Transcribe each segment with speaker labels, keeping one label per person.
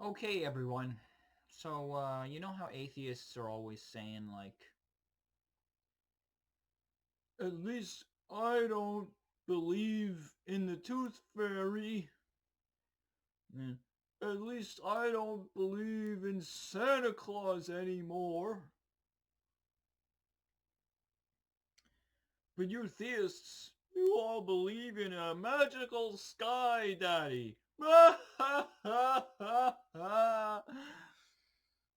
Speaker 1: Okay, everyone. So, you know how atheists are always saying, like, at least I don't believe in the tooth fairy. Mm. At least I don't believe in Santa Claus anymore. But you theists, you all believe in a magical sky daddy.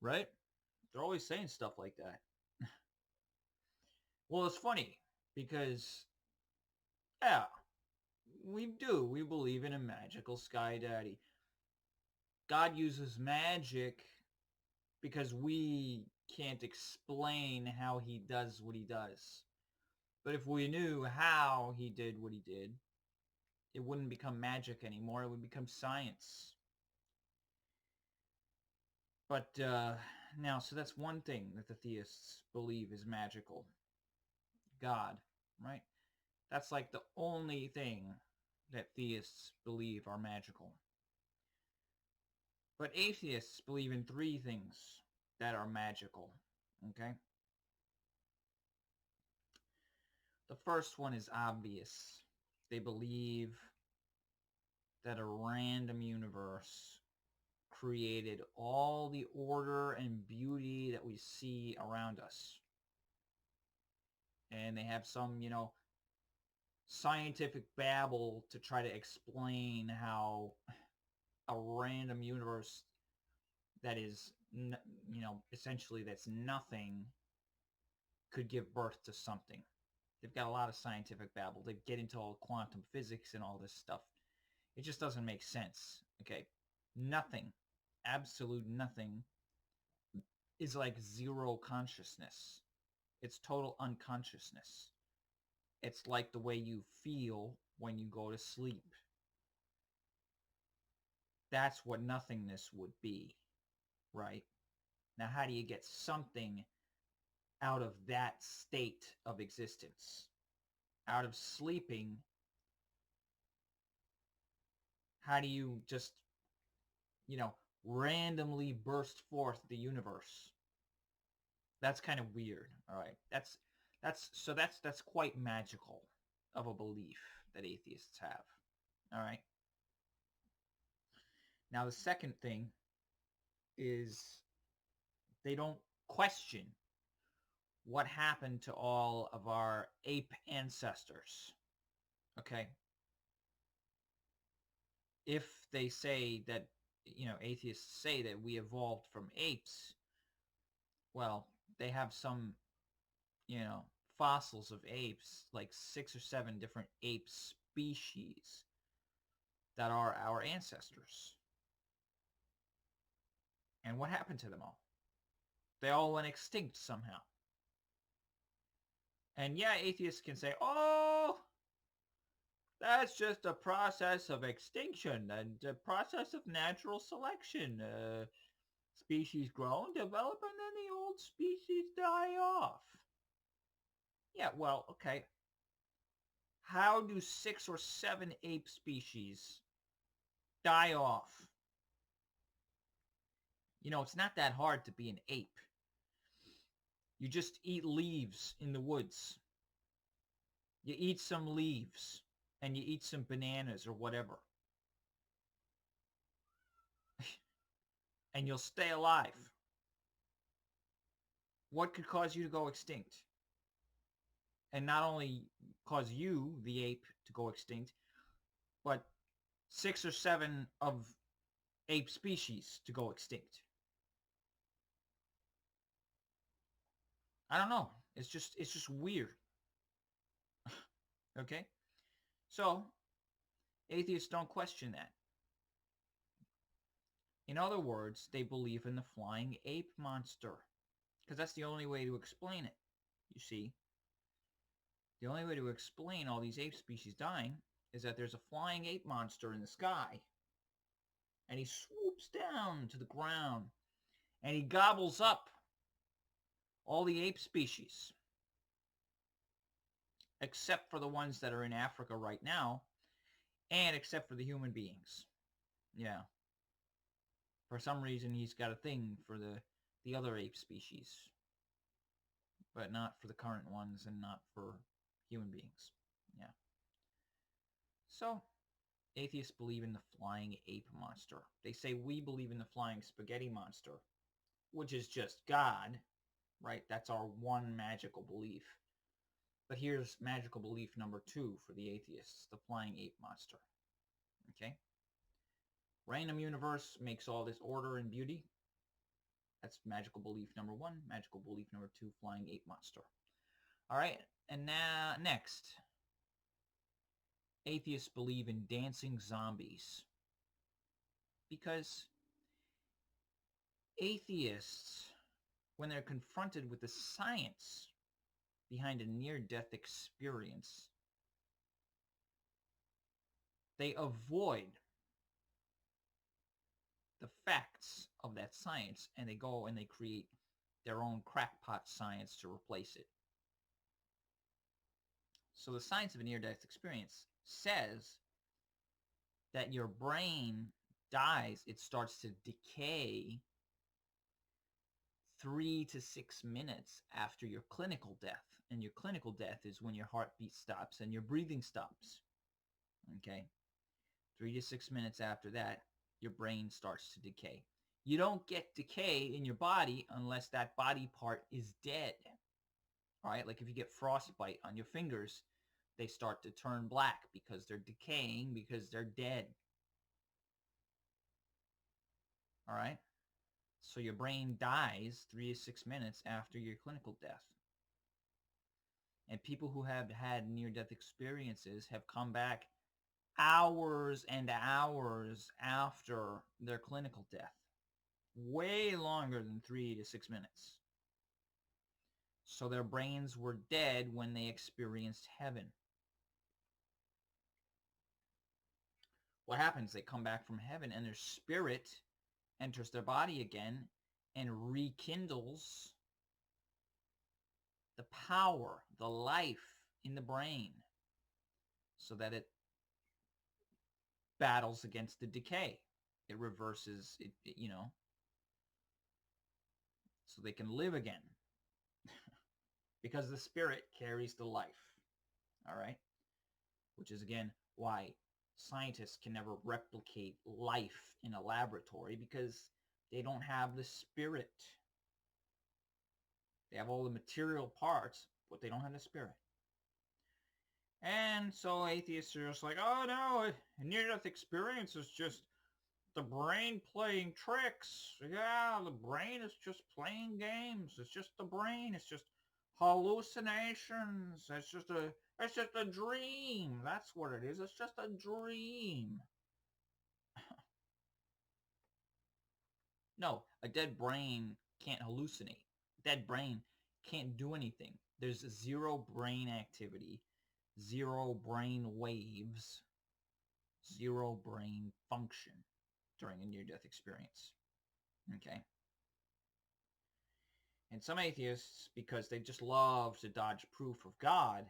Speaker 1: Right? They're always saying stuff like that. Well, it's funny because, yeah, we do. We believe in a magical sky daddy. God uses magic because we can't explain how he does what he does. But if we knew how he did what he did, it wouldn't become magic anymore. It would become science. But now, so that's one thing that the theists believe is magical. God, right? That's like the only thing that theists believe are magical. But atheists believe in three things that are magical. Okay? The first one is obvious. They believe that a random universe created all the order and beauty that we see around us. And they have some, scientific babble to try to explain how a random universe that is, essentially that's nothing could give birth to something. They've got a lot of scientific babble. They get into all quantum physics and all this stuff. It just doesn't make sense. Okay. Nothing, absolute nothing, is like zero consciousness. It's total unconsciousness. It's like the way you feel when you go to sleep. That's what nothingness would be, right? Now, how do you get something out of that state of existence? Out of sleeping, how do you just, you know, randomly burst forth the universe? That's kind of weird. All right. That's quite magical of a belief that atheists have. All right. Now the second thing is they don't question what happened to all of our ape ancestors. Okay? If they say that, atheists say that we evolved from apes, well, they have some, you know, fossils of apes, like 6 or 7 different ape species that are our ancestors. And what happened to them all? They all went extinct somehow. And yeah, atheists can say, oh, that's just a process of extinction and a process of natural selection. Species grow and develop, and then the old species die off. Yeah, well, okay. How do 6 or 7 ape species die off? It's not that hard to be an ape. You just eat leaves in the woods. You eat some leaves and you eat some bananas or whatever. And you'll stay alive. What could cause you to go extinct? And not only cause you, the ape, to go extinct, but 6 or 7 of ape species to go extinct. I don't know. It's just weird. Okay? So, atheists don't question that. In other words, they believe in the flying ape monster. Because that's the only way to explain it. You see? The only way to explain all these ape species dying is that there's a flying ape monster in the sky. And he swoops down to the ground. And he gobbles up all the ape species. Except for the ones that are in Africa right now. And except for the human beings. Yeah. For some reason, he's got a thing for the other ape species, but not for the current ones and not for human beings. Yeah. So, atheists believe in the flying ape monster. They say we believe in the flying spaghetti monster, which is just God, right? That's our one magical belief. But here's magical belief number 2 for the atheists, the flying ape monster. Okay? Random universe makes all this order and beauty. That's magical belief number 1. Magical belief number 2, flying ape monster. All right, and now next. Atheists believe in dancing zombies. Because atheists, when they're confronted with the science behind a near-death experience, they avoid the facts of that science, and they go and they create their own crackpot science to replace it. So the science of a near-death experience says that your brain dies, it starts to decay 3 to 6 minutes after your clinical death. And your clinical death is when your heartbeat stops and your breathing stops. Okay? 3 to 6 minutes after that, your brain starts to decay. You don't get decay in your body unless that body part is dead. All right? Like if you get frostbite on your fingers, they start to turn black because they're decaying, because they're dead. All right? So your brain dies 3 to 6 minutes after your clinical death. And people who have had near-death experiences have come back hours and hours after their clinical death. Way longer than 3 to 6 minutes. So their brains were dead when they experienced heaven. What happens? They come back from heaven and their spirit enters their body again and rekindles the power, the life in the brain so that it battles against the decay. It reverses it, so they can live again. Because the spirit carries the life. All right? Which is, again, why scientists can never replicate life in a laboratory, because they don't have the spirit. They have all the material parts, but they don't have the spirit. And so atheists are just like, oh no, a near-death experience is just the brain playing tricks. Yeah, the brain is just playing games. It's just the brain. It's just hallucinations. It's just a dream. That's what it is. It's just a dream. No, a dead brain can't hallucinate. A dead brain can't do anything. There's zero brain activity, zero brain waves, zero brain function during a near-death experience. Okay? And some atheists, because they just love to dodge proof of God,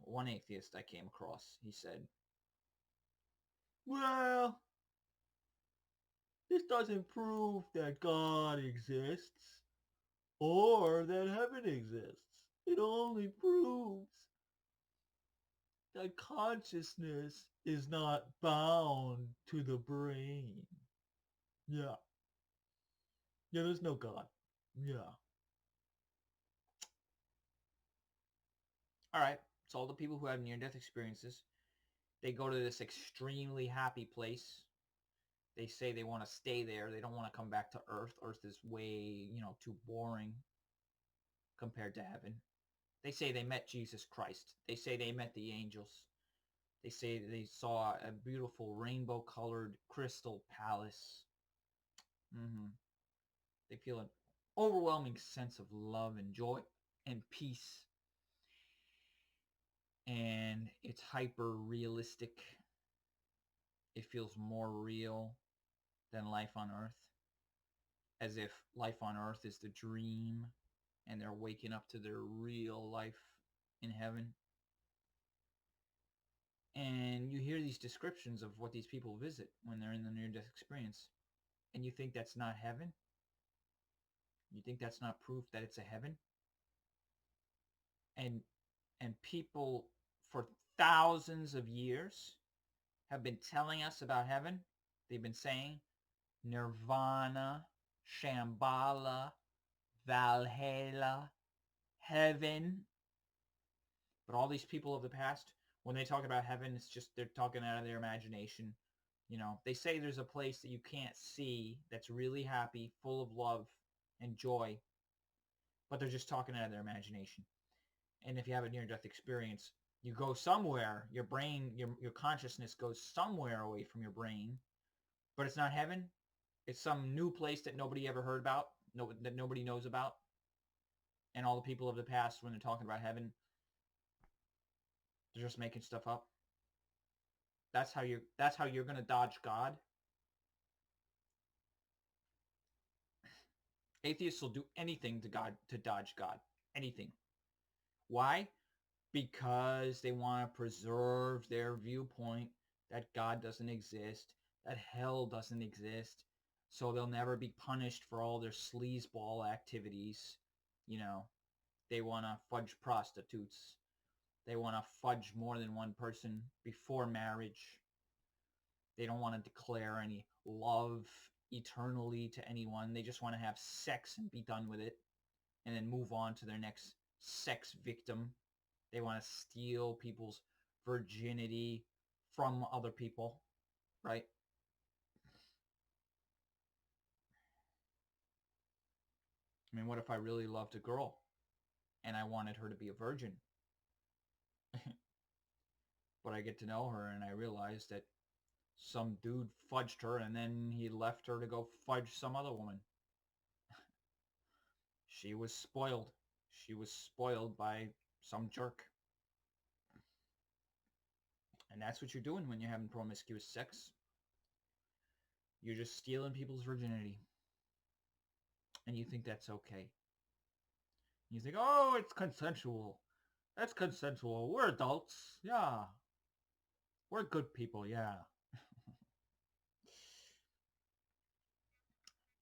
Speaker 1: one atheist I came across, he said, well, this doesn't prove that God exists or that heaven exists. It only proves that consciousness is not bound to the brain. Yeah. Yeah, there's no God. Yeah. All right. So all the people who have near-death experiences, they go to this extremely happy place. They say they want to stay there. They don't want to come back to Earth. Earth is way, too boring compared to heaven. They say they met Jesus Christ. They say they met the angels. They say they saw a beautiful rainbow-colored crystal palace. They feel an overwhelming sense of love and joy and peace. And it's hyper-realistic. It feels more real than life on Earth. As if life on Earth is the dream and they're waking up to their real life in heaven. And you hear these descriptions of what these people visit when they're in the near-death experience, and you think that's not heaven? You think that's not proof that it's a heaven? And people for thousands of years have been telling us about heaven. They've been saying Nirvana, Shambhala, Valhalla, heaven. But all these people of the past, when they talk about heaven, it's just they're talking out of their imagination. They say there's a place that you can't see that's really happy, full of love and joy, but they're just talking out of their imagination. And if you have a near-death experience, you go somewhere, your brain, your consciousness goes somewhere away from your brain, but it's not heaven. It's some new place that nobody ever heard about, that nobody knows about. And all the people of the past, when they're talking about heaven, they're just making stuff up. That's how you're going to dodge God. Atheists will do anything to dodge God. Anything. Why? Because they want to preserve their viewpoint that God doesn't exist, that hell doesn't exist, so they'll never be punished for all their sleazeball activities. They want to fudge prostitutes. They want to fudge more than one person before marriage. They don't want to declare any love eternally to anyone. They just want to have sex and be done with it and then move on to their next sex victim. They want to steal people's virginity from other people, right? I mean, what if I really loved a girl and I wanted her to be a virgin? But I get to know her and I realize that some dude fudged her and then he left her to go fudge some other woman. She was spoiled. She was spoiled by some jerk. And that's what you're doing when you're having promiscuous sex. You're just stealing people's virginity. And you think that's okay. You think, oh, it's consensual. That's consensual. We're adults. Yeah. We're good people. Yeah.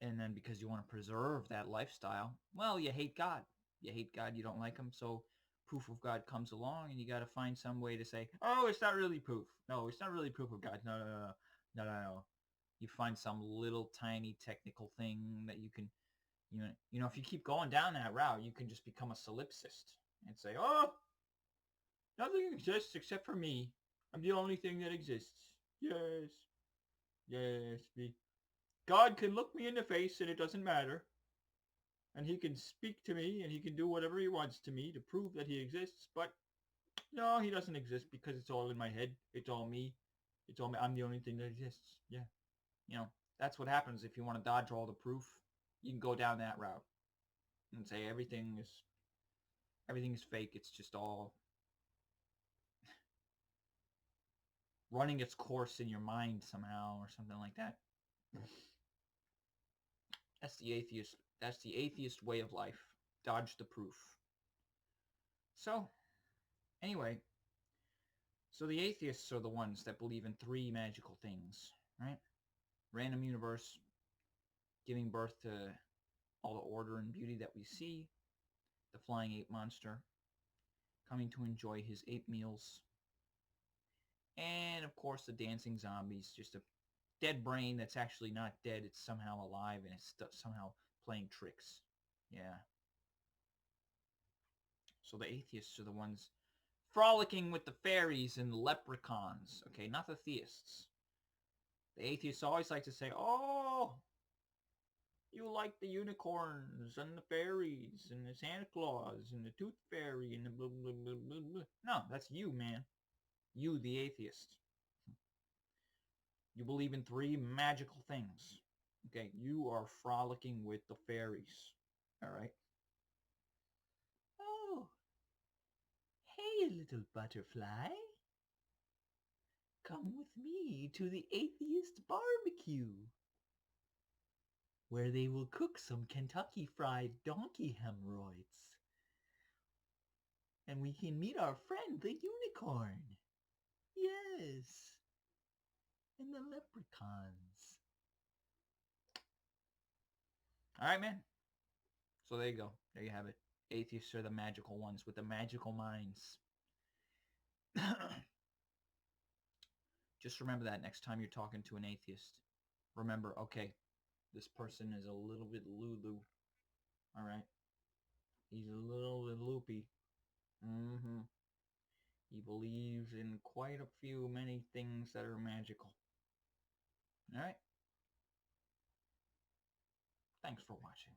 Speaker 1: And then because you want to preserve that lifestyle, well, you hate God. You hate God. You don't like him. So proof of God comes along and you got to find some way to say, oh, it's not really proof. No, it's not really proof of God. No. You find some little tiny technical thing that you can, if you keep going down that route, you can just become a solipsist and say, oh, nothing exists except for me. I'm the only thing that exists. Yes. Yes. God can look me in the face and it doesn't matter. And he can speak to me and he can do whatever he wants to me to prove that he exists. But no, he doesn't exist because it's all in my head. It's all me. It's all me. I'm the only thing that exists. Yeah. That's what happens if you want to dodge all the proof. You can go down that route and say everything is fake. It's just all running its course in your mind somehow or something like that. That's the atheist way of life. Dodge the proof. So, anyway, the atheists are the ones that believe in three magical things, right? Random universe, giving birth to all the order and beauty that we see, the flying ape monster, coming to enjoy his ape meals, and of course the dancing zombies, just a dead brain that's actually not dead, it's somehow alive and it's somehow playing tricks. Yeah. So the atheists are the ones frolicking with the fairies and the leprechauns, okay, not the theists. The atheists always like to say, oh, you like the unicorns and the fairies and the Santa Claus and the tooth fairy and the blah, blah, blah, blah, blah. No, that's you, man. You, the atheist. You believe in three magical things. Okay, you are frolicking with the fairies. All right? Oh, hey, little butterfly. Come with me to the atheist barbecue, where they will cook some Kentucky Fried Donkey hemorrhoids. And we can meet our friend, the unicorn. Yes. And the leprechauns. All right, man. So there you go. There you have it. Atheists are the magical ones with the magical minds. Just remember that next time you're talking to an atheist. Remember, okay, this person is a little bit Lulu. All right? He's a little bit loopy. Mm-hmm. He believes in quite a few, many things that are magical. All right? Thanks for watching.